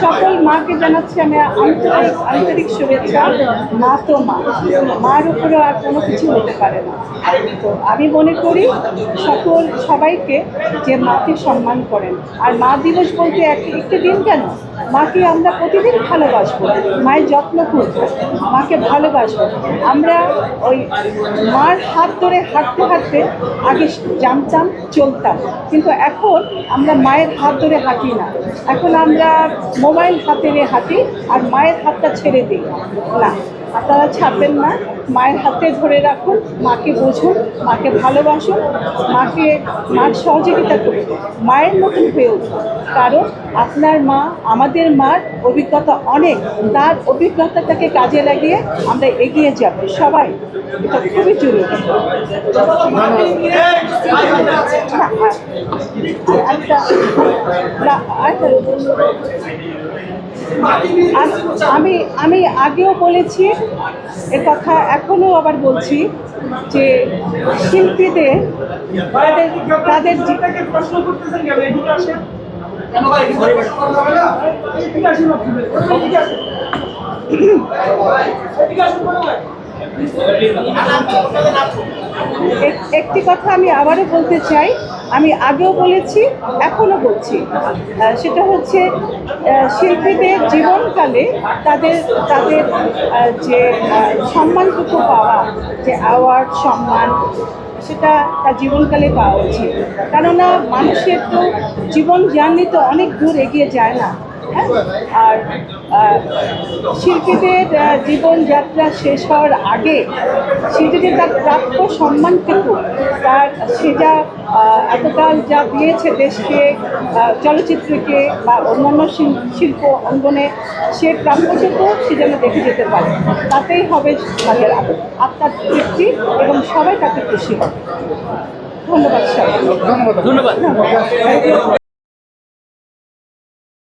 সকল মাকে জানাচ্ছি আমি আন্তরিক শুভেচ্ছা। মা তো মা, মার উপরে আর কোনো কিছু হতে পারে না। তো আমি মনে করি সবাইকে যে মাকে সম্মান করেন। আর মা দিবস বলতে একটি দিন কেন, মাকে আমরা প্রতিদিন ভালোবাসবো, মায়ের যত্ন করবো, মাকে ভালোবাসবো। আমরা ওই মার হাত ধরে হাঁটতে হাঁটতে আগে জানতাম, চলতাম, কিন্তু এখন আমরা মায়ের হাত ধরে হাঁটি না। এখন আমরা মোবাইল হাতে নিয়ে হাঁটি আর মায়ের হাতটা ছেড়ে দিই না। আপনারা ছাড়বেন না, মায়ের হাতে ধরে রাখুন, মাকে বুঝুন, মাকে ভালোবাসুন, মার সহযোগিতা করুন, মায়ের মতন হয়ে উঠুন। কারণ আপনার মা, আমাদের মার অভিজ্ঞতা অনেক, তার অভিজ্ঞতাটাকে কাজে লাগিয়ে আমরা এগিয়ে যাব সবাই। এটা খুবই জরুরি। আমি আগেও বলেছি এ কথা, এখনো আবার বলছি যে শিল্পীদের তাদের প্রশ্ন করতেছেন একটি কথা আমি আবারও বলতে চাই, আমি আগেও বলেছি, এখনও বলছি, সেটা হচ্ছে শিল্পীদের জীবনকালে তাদের যে সম্মানটুকু পাওয়া, যে অ্যাওয়ার্ড, সম্মান, সেটা তার জীবনকালে পাওয়া উচিত। কেননা মানুষের তো জীবন জার্নি তো অনেক দূর এগিয়ে যায় না। আর শিল্পীদের জীবনযাত্রা শেষ হওয়ার আগে শিল্পীদের তার প্রাপ্য সম্মানটুকু, সে যা এতকাল যা দিয়েছে দেশকে, চলচ্চিত্রকে বা অন্যান্য শিল্প অঙ্গনে, সে প্রাপ্যটুকু সে যেন দেখে যেতে পারে। তাতেই হবে তাদের আত্মার তৃপ্তি এবং সবাই তাকে খুশি হবে। ধন্যবাদ সবাই। ধন্যবাদ।